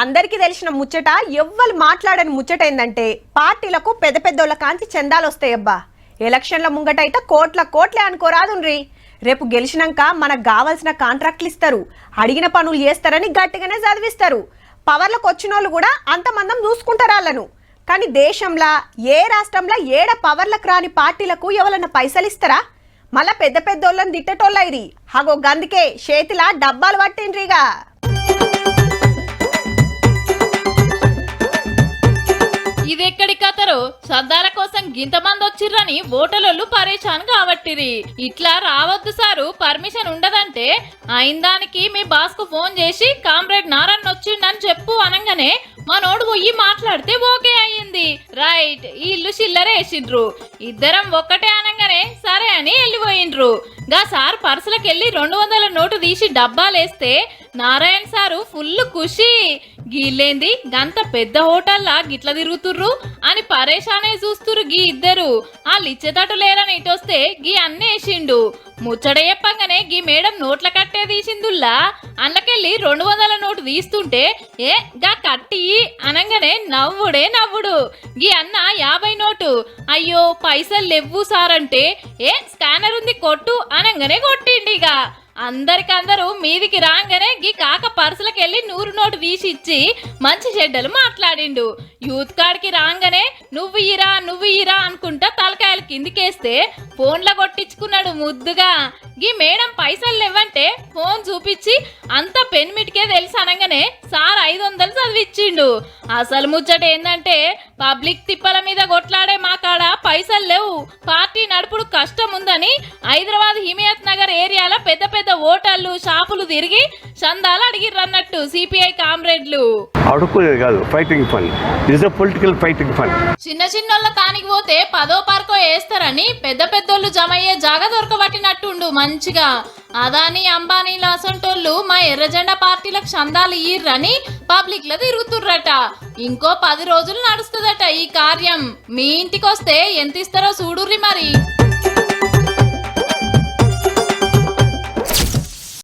అందరికీ తెలిసిన ముచ్చట ఎవ్వరు మాట్లాడని ముచ్చట ఏందంటే పార్టీలకు పెద్ద పెద్దోళ్ళ కాంతి చందాలు వస్తాయబ్బా. ఎలక్షన్ల ముంగటైతే కోట్లే అనుకోరాదుండ్రి. రేపు గెలిచినాక మనకు కావాల్సిన కాంట్రాక్ట్లు ఇస్తారు, అడిగిన పనులు చేస్తారని గట్టిగానే చదివిస్తారు. పవర్లకు వచ్చిన వాళ్ళు కూడా అంతమందం చూసుకుంటారు వాళ్ళను. కానీ దేశంలో ఏ రాష్ట్రంలో ఏడ పవర్లకు రాని పార్టీలకు ఎవరన్నా పైసలు ఇస్తారా? మళ్ళా పెద్ద పెద్దోళ్ళని తిట్టేటోళ్ళైరి. హగో గందుకే చేతిలా డబ్బాలు పట్టిండ్రిగా. ఇదెక్కడి కథరు? సర్దార కోసం గింతమంది వచ్చిర్రని ఓటలోళ్ళు పరేషాన్ కాబట్టిరి. ఇట్లా రావద్దు సారు, పర్మిషన్ ఉండదంటే అయిన దానికి మీ బాస్ కు ఫోన్ చేసి కామ్రేడ్ నారాయణ వచ్చిండని చెప్పు అనగానే మనోడు పోయి మాట్లాడితే ఓకే అయ్యింది. రైట్, ఇల్లు చిల్లరేసిండ్రు. ఇద్దరం ఒక్కటే అనగానే సరే అని వెళ్ళిపోయిండ్రు. గా సార్ పర్సులకెళ్ళి 200 నోటు తీసి డబ్బాలేస్తే నారాయణ సారు ఫుల్ ఖుషి. గీళ్ళేంది గంత పెద్ద హోటల్లా గిట్ల తిరుగుతుర్రు అని పరేషానే చూస్తురు గీ ఇద్దరు. వాళ్ళు ఇచ్చేటట్టు లేరని ఇటొస్తే గీ అన్నేసిండు. ముచ్చట చెప్పంగానే గీ మేడం నోట్ల కట్టే తీసిందుల్లా అందుకెళ్ళి 200 నోటు తీస్తుంటే ఏ గా కట్టి అనగానే నవ్వుడే నవ్వుడు. గీ అన్న 50 నోటు. అయ్యో పైసలు లేవు సార్ అంటే ఏ స్కానర్ ఉంది కొట్టు అనగానే కొట్టిండిగా. అందరికందరూ మీదికి రాగానే గీ కాక పర్సులకెళ్ళి 100 నోటు తీసి ఇచ్చి మంచి చెడ్డలు మాట్లాడిండు. యూత్ కార్డ్కి రాగానే నువ్వు ఇరా అనుకుంటా తలకాయలు కిందికేస్తే ఫోన్లో కొట్టించుకున్నాడు ముద్దుగా. గీ మేడం పైసలు లేవంటే ఫోన్ చూపించి అంత పెన్మిటికే తెలుసు అనగానే సార్ 500 చదివిచ్చిండు. అసలు ముచ్చట ఏందంటే పబ్లిక్ తిప్పల మీద కొట్లాడే మా కాడ పైసలు లేవు, పార్టీ నడుపుడు కష్టం ఉందని హైదరాబాద్ హిమయత్ నగర్ ఏరియాలో పెద్ద పెద్ద హోటళ్లు షాపులు తిరిగి చందాలు అడిగిర్రన్నట్టు సిపిఐ కామ్రేడ్లు. అడుక్కునేది కాదు, fighting fund. It is a political fighting fund. చిన్నోళ్ళ తానికి పోతే 10ో పార్కో వేస్తారని పెద్ద పెద్దోళ్ళు జమయ్యే జాగా దొరకబట్టినట్టుండు మంచిగా. అదాని అంబానీల అసంటోళ్ళు మా ఎర్రజెండా పార్టీలకు చందాలు ఇయ్యర్రని పబ్లిక్ లో తిరుగుతుర్రట. ఇంకో 10 రోజులు నడుస్తుందట ఈ కార్యం. మీ ఇంటికి వస్తే ఎంత ఇస్తారో చూడుర్రి మరి.